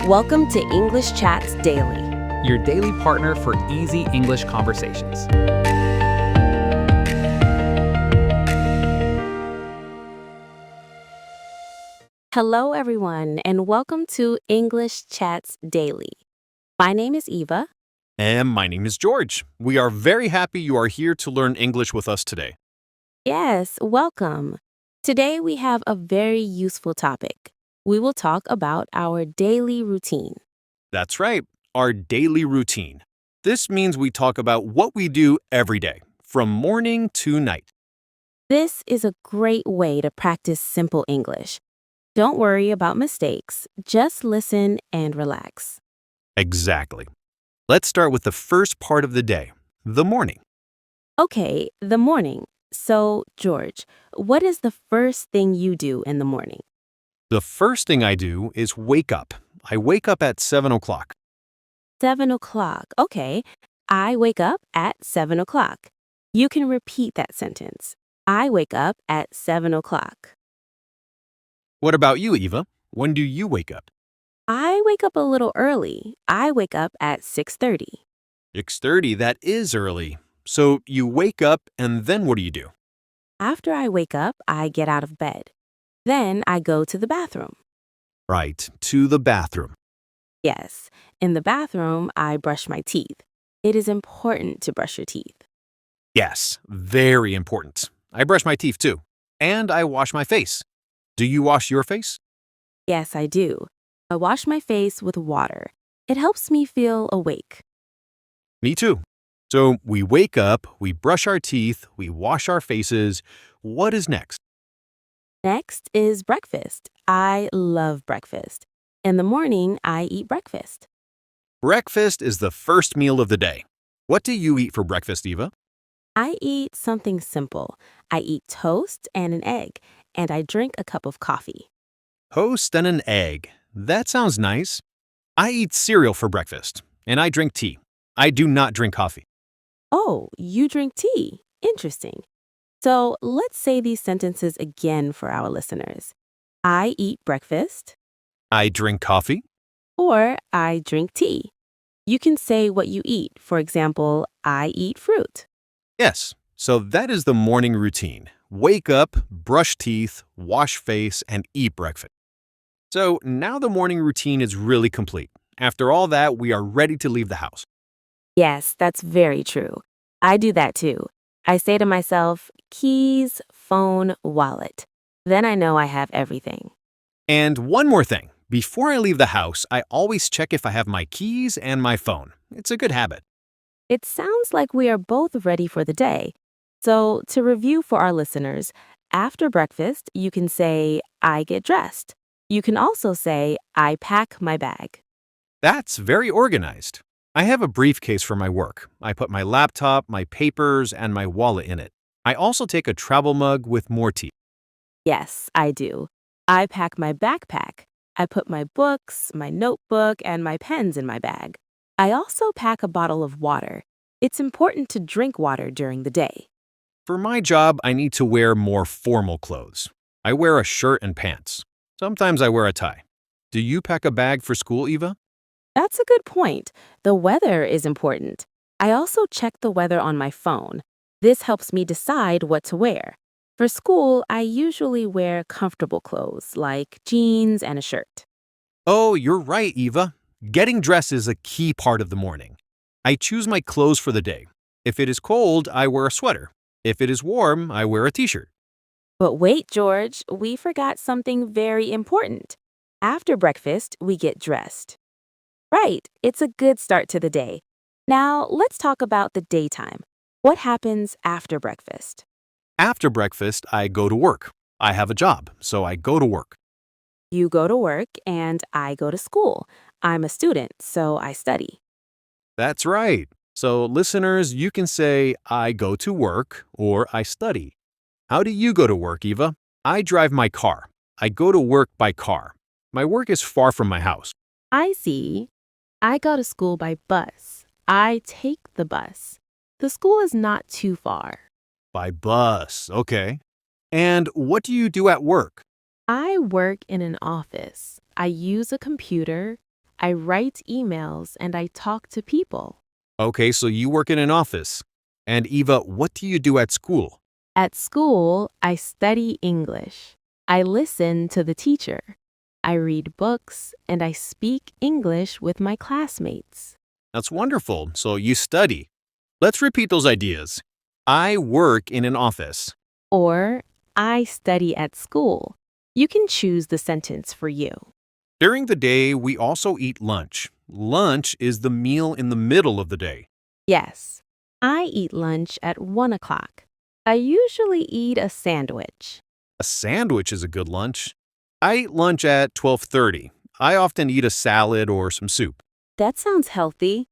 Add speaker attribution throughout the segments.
Speaker 1: Welcome to English Chats Daily.
Speaker 2: Your daily partner for easy English conversations.
Speaker 1: Hello, everyone, and welcome to English Chats Daily. My name is Eva.
Speaker 3: And my name is George. We are very happy you are here to learn English with us today.
Speaker 1: Yes, welcome. Today we have a very useful topic. We will talk about our daily routine.
Speaker 3: That's right, our daily routine. This means we talk about what we do every day, from morning to night.
Speaker 1: This is a great way to practice simple English. Don't worry about mistakes, just listen and relax.
Speaker 3: Exactly. Let's start with the first part of the day, the morning.
Speaker 1: Okay, the morning. So, George, what is the first thing you do in the morning?
Speaker 3: The first thing I do is wake up. I wake up at 7 o'clock.
Speaker 1: 7 o'clock. Okay, I wake up at 7 o'clock. You can repeat that sentence. I wake up at 7 o'clock.
Speaker 3: What about you, Eva? When do you wake up?
Speaker 1: I wake up a little early. I wake up at 6:30.
Speaker 3: 6:30, that is early. So you wake up and then what do you do?
Speaker 1: After I wake up, I get out of bed. Then I go to the bathroom.
Speaker 3: Right, to the bathroom.
Speaker 1: Yes, in the bathroom, I brush my teeth. It is important to brush your teeth.
Speaker 3: Yes, very important. I brush my teeth too. And I wash my face. Do you wash your face?
Speaker 1: Yes, I do. I wash my face with water. It helps me feel awake.
Speaker 3: Me too. So we wake up, we brush our teeth, we wash our faces. What is next?
Speaker 1: Next is breakfast. I love breakfast. In the morning, I eat breakfast.
Speaker 3: Breakfast is the first meal of the day. What do you eat for breakfast, Eva?
Speaker 1: I eat something simple. I eat toast and an egg, and I drink a cup of coffee.
Speaker 3: Toast and an egg. That sounds nice. I eat cereal for breakfast, and I drink tea. I do not drink coffee.
Speaker 1: Oh, you drink tea. Interesting. So let's say these sentences again for our listeners. I eat breakfast,
Speaker 3: I drink coffee.
Speaker 1: or I drink tea. You can say what you eat. For example, I eat fruit.
Speaker 3: Yes, so that is the morning routine. Wake up, brush teeth, wash face, and eat breakfast. So now the morning routine is really complete. After all that, we are ready to leave the house.
Speaker 1: Yes, that's very true. I do that too. I say to myself, keys, phone, wallet. Then I know I have everything.
Speaker 3: And one more thing. Before I leave the house, I always check if I have my keys and my phone. It's a good habit.
Speaker 1: It sounds like we are both ready for the day. So, to review for our listeners, after breakfast, you can say, I get dressed. You can also say, I pack my bag.
Speaker 3: That's very organized. I have a briefcase for my work. I put my laptop, my papers, and my wallet in it. I also take a travel mug with more tea.
Speaker 1: Yes, I do. I pack my backpack. I put my books, my notebook, and my pens in my bag. I also pack a bottle of water. It's important to drink water during the day.
Speaker 3: For my job, I need to wear more formal clothes. I wear a shirt and pants. Sometimes I wear a tie. Do you pack a bag for school, Eva?
Speaker 1: That's a good point. The weather is important. I also check the weather on my phone. This helps me decide what to wear. For school, I usually wear comfortable clothes like jeans and a shirt.
Speaker 3: Oh, you're right, Eva. Getting dressed is a key part of the morning. I choose my clothes for the day. If it is cold, I wear a sweater. If it is warm, I wear a t-shirt.
Speaker 1: But wait, George, we forgot something very important. After breakfast, we get dressed. Right, it's a good start to the day. Now, let's talk about the daytime. What happens after breakfast?
Speaker 3: After breakfast, I go to work. I have a job, so I go to work.
Speaker 1: You go to work and I go to school. I'm a student, so I study.
Speaker 3: That's right. So, listeners, you can say, I go to work or I study. How do you go to work, Eva? I drive my car. I go to work by car. My work is far from my house.
Speaker 1: I see. I go to school by bus. I take the bus. The school is not too far.
Speaker 3: By bus, okay. And what do you do at work?
Speaker 1: I work in an office. I use a computer. I write emails and I talk to people.
Speaker 3: Okay, so you work in an office. And Eva, what do you do at school?
Speaker 1: At school, I study English. I listen to the teacher. I read books and I speak English with my classmates.
Speaker 3: That's wonderful. So you study. Let's repeat those ideas. I work in an office.
Speaker 1: Or, I study at school. You can choose the sentence for you.
Speaker 3: During the day, we also eat lunch. Lunch is the meal in the middle of the day.
Speaker 1: Yes, I eat lunch at 1 o'clock. I usually eat a sandwich.
Speaker 3: A sandwich is a good lunch. I eat lunch at 12:30. I often eat a salad or some soup.
Speaker 1: That sounds healthy.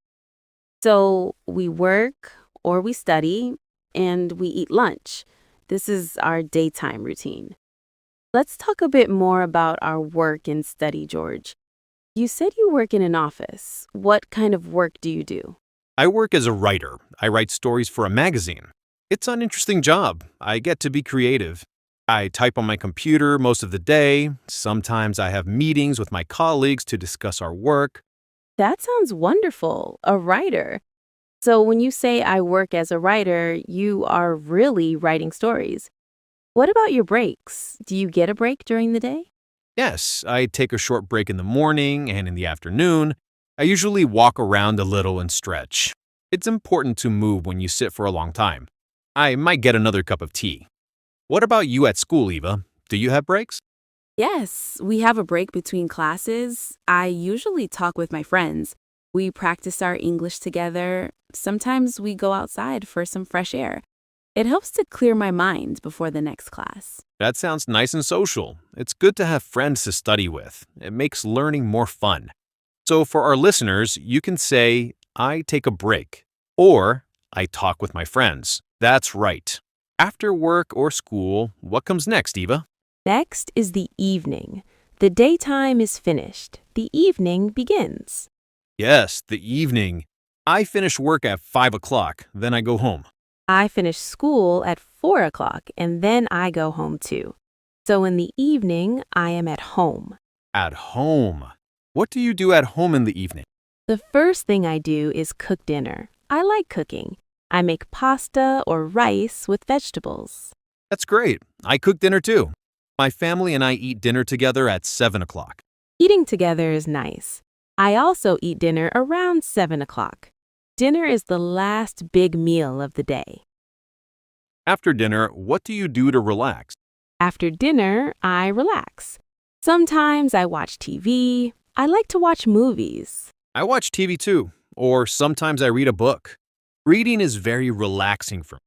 Speaker 1: So, we work or we study and we eat lunch. This is our daytime routine. Let's talk a bit more about our work and study, George. You said you work in an office. What kind of work do you do?
Speaker 3: I work as a writer. I write stories for a magazine. It's an interesting job. I get to be creative. I type on my computer most of the day. Sometimes I have meetings with my colleagues to discuss our work.
Speaker 1: That sounds wonderful. A writer. So, when you say I work as a writer, you are really writing stories. What about your breaks? Do you get a break during the day?
Speaker 3: Yes, I take a short break in the morning and in the afternoon. I usually walk around a little and stretch. It's important to move when you sit for a long time. I might get another cup of tea. What about you at school, Eva? Do you have breaks?
Speaker 1: Yes, we have a break between classes. I usually talk with my friends. We practice our English together. Sometimes we go outside for some fresh air. It helps to clear my mind before the next class.
Speaker 3: That sounds nice and social. It's good to have friends to study with. It makes learning more fun. So for our listeners, you can say, I take a break, or I talk with my friends. That's right. After work or school, what comes next, Eva?
Speaker 1: Next is the evening. The daytime is finished. The evening begins.
Speaker 3: Yes, the evening. I finish work at 5 o'clock, then I go home.
Speaker 1: I finish school at 4 o'clock and then I go home too. So in the evening, I am at home.
Speaker 3: At home. What do you do at home in the evening?
Speaker 1: The first thing I do is cook dinner. I like cooking. I make pasta or rice with vegetables.
Speaker 3: That's great. I cook dinner too. My family and I eat dinner together at 7 o'clock.
Speaker 1: Eating together is nice. I also eat dinner around 7 o'clock. Dinner is the last big meal of the day.
Speaker 3: After dinner, what do you do to relax?
Speaker 1: After dinner, I relax. Sometimes I watch TV. I like to watch movies.
Speaker 3: I watch TV too, or sometimes I read a book. Reading is very relaxing for me.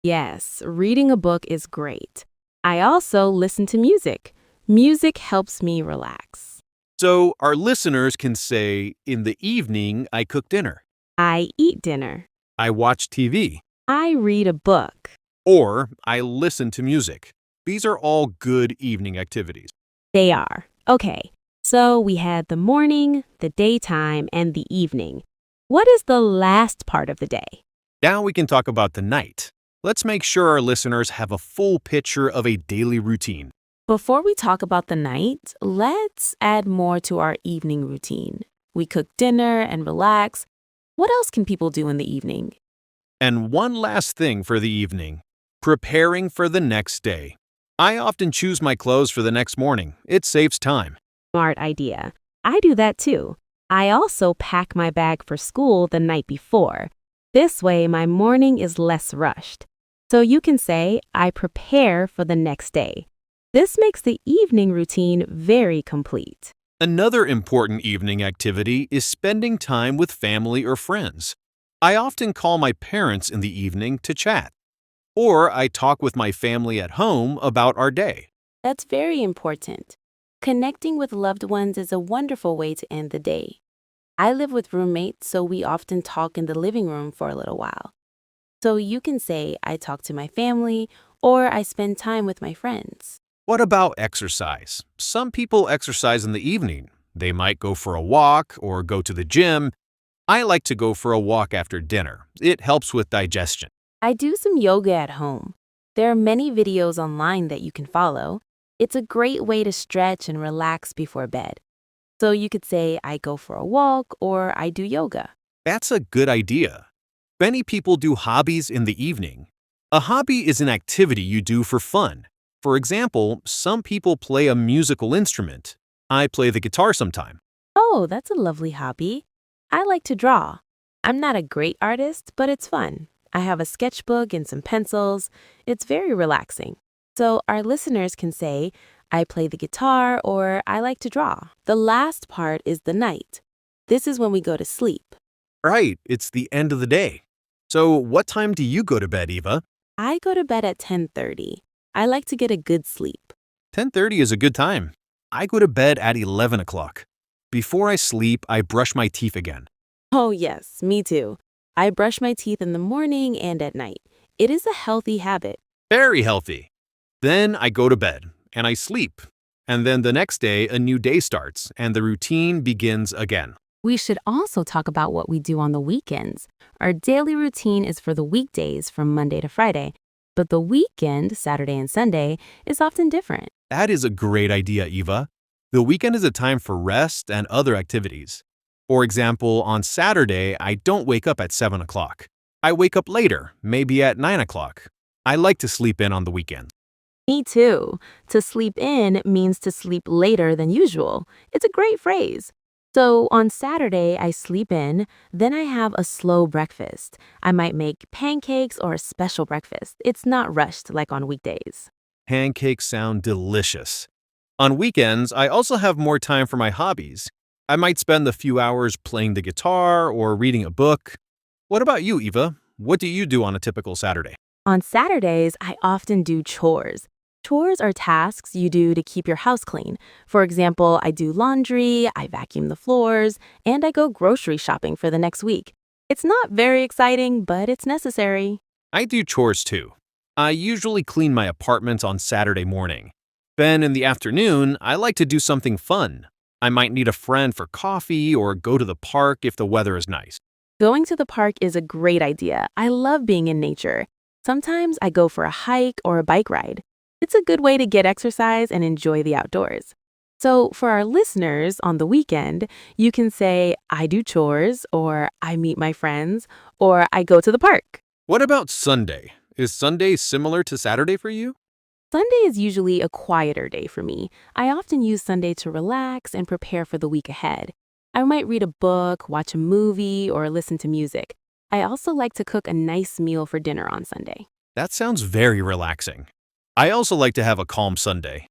Speaker 1: Yes, reading a book is great. I also listen to music. Music helps me relax.
Speaker 3: So our listeners can say, in the evening, I cook dinner.
Speaker 1: I eat dinner.
Speaker 3: I watch TV.
Speaker 1: I read a book.
Speaker 3: Or I listen to music. These are all good evening activities.
Speaker 1: They are. Okay, so we had the morning, the daytime, and the evening. What is the last part of the day?
Speaker 3: Now we can talk about the night. Let's make sure our listeners have a full picture of a daily routine.
Speaker 1: Before we talk about the night, let's add more to our evening routine. We cook dinner and relax. What else can people do in the evening?
Speaker 3: And one last thing for the evening, preparing for the next day. I often choose my clothes for the next morning. It saves time.
Speaker 1: Smart idea. I do that too. I also pack my bag for school the night before. This way, my morning is less rushed. So you can say, I prepare for the next day. This makes the evening routine very complete.
Speaker 3: Another important evening activity is spending time with family or friends. I often call my parents in the evening to chat. Or I talk with my family at home about our day.
Speaker 1: That's very important. Connecting with loved ones is a wonderful way to end the day. I live with roommates, so we often talk in the living room for a little while. So you can say, I talk to my family, or I spend time with my friends.
Speaker 3: What about exercise? Some people exercise in the evening. They might go for a walk or go to the gym. I like to go for a walk after dinner. It helps with digestion.
Speaker 1: I do some yoga at home. There are many videos online that you can follow. It's a great way to stretch and relax before bed. So you could say, I go for a walk or I do yoga.
Speaker 3: That's a good idea. Many people do hobbies in the evening. A hobby is an activity you do for fun. For example, some people play a musical instrument. I play the guitar sometime.
Speaker 1: Oh, that's a lovely hobby. I like to draw. I'm not a great artist, but it's fun. I have a sketchbook and some pencils. It's very relaxing. So our listeners can say, I play the guitar or I like to draw. The last part is the night. This is when we go to sleep.
Speaker 3: Right, it's the end of the day. So, what time do you go to bed, Eva?
Speaker 1: I go to bed at 10:30. I like to get a good sleep.
Speaker 3: 10:30 is a good time. I go to bed at 11 o'clock. Before I sleep, I brush my teeth again.
Speaker 1: Oh, yes, me too. I brush my teeth in the morning and at night. It is a healthy habit.
Speaker 3: Very healthy. Then I go to bed and I sleep. And then the next day, a new day starts and the routine begins again.
Speaker 1: We should also talk about what we do on the weekends. Our daily routine is for the weekdays from Monday to Friday, but the weekend, Saturday and Sunday, is often different.
Speaker 3: That is a great idea, Eva. The weekend is a time for rest and other activities. For example, on Saturday, I don't wake up at 7 o'clock. I wake up later, maybe at 9 o'clock. I like to sleep in on the weekend.
Speaker 1: Me too. To sleep in means to sleep later than usual. It's a great phrase. So on Saturday, I sleep in, then I have a slow breakfast. I might make pancakes or a special breakfast. It's not rushed like on weekdays.
Speaker 3: Pancakes sound delicious. On weekends, I also have more time for my hobbies. I might spend a few hours playing the guitar or reading a book. What about you, Eva? What do you do on a typical Saturday?
Speaker 1: On Saturdays, I often do chores. Chores are tasks you do to keep your house clean. For example, I do laundry, I vacuum the floors, and I go grocery shopping for the next week. It's not very exciting, but it's necessary.
Speaker 3: I do chores too. I usually clean my apartment on Saturday morning. Then in the afternoon, I like to do something fun. I might meet a friend for coffee or go to the park if the weather is nice.
Speaker 1: Going to the park is a great idea. I love being in nature. Sometimes I go for a hike or a bike ride. It's a good way to get exercise and enjoy the outdoors. So for our listeners on the weekend, you can say, I do chores, or I meet my friends, or I go to the park.
Speaker 3: What about Sunday? Is Sunday similar to Saturday for you?
Speaker 1: Sunday is usually a quieter day for me. I often use Sunday to relax and prepare for the week ahead. I might read a book, watch a movie, or listen to music. I also like to cook a nice meal for dinner on Sunday.
Speaker 3: That sounds very relaxing. I also like to have a calm Sunday.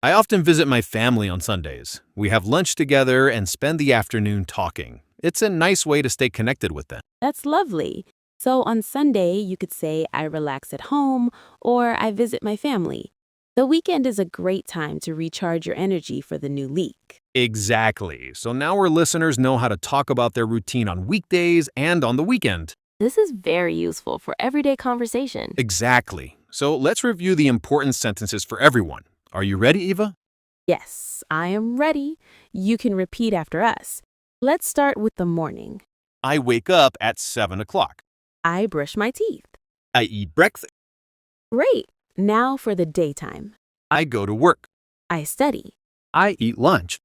Speaker 3: I often visit my family on Sundays. We have lunch together and spend the afternoon talking. It's a nice way to stay connected with them.
Speaker 1: That's lovely. So on Sunday, you could say I relax at home or I visit my family. The weekend is a great time to recharge your energy for the new week.
Speaker 3: Exactly. So now our listeners know how to talk about their routine on weekdays and on the weekend.
Speaker 1: This is very useful for everyday conversation.
Speaker 3: Exactly. So let's review the important sentences for everyone. Are you ready, Eva?
Speaker 1: Yes, I am ready. You can repeat after us. Let's start with the morning.
Speaker 3: I wake up at 7 o'clock.
Speaker 1: I brush my teeth.
Speaker 3: I eat breakfast.
Speaker 1: Great. Now for the daytime.
Speaker 3: I go to work.
Speaker 1: I study.
Speaker 3: I eat lunch.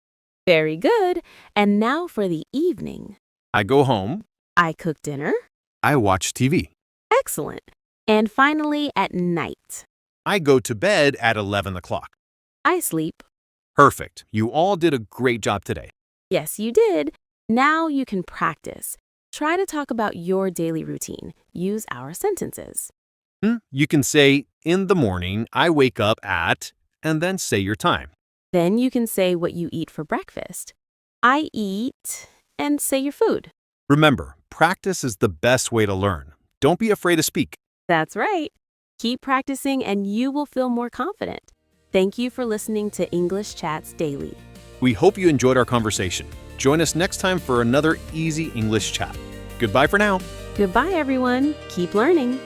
Speaker 1: Very good. And now for the evening.
Speaker 3: I go home.
Speaker 1: I cook dinner.
Speaker 3: I watch TV.
Speaker 1: Excellent. And finally, at night.
Speaker 3: I go to bed at 11 o'clock.
Speaker 1: I sleep.
Speaker 3: Perfect. You all did a great job today.
Speaker 1: Yes, you did. Now you can practice. Try to talk about your daily routine. Use our sentences.
Speaker 3: You can say, in the morning, I wake up at, and then say your time.
Speaker 1: Then you can say what you eat for breakfast. I eat, and say your food.
Speaker 3: Remember, practice is the best way to learn. Don't be afraid to speak.
Speaker 1: That's right. Keep practicing and you will feel more confident. Thank you for listening to English Chats Daily.
Speaker 3: We hope you enjoyed our conversation. Join us next time for another easy English chat. Goodbye for now.
Speaker 1: Goodbye, everyone. Keep learning.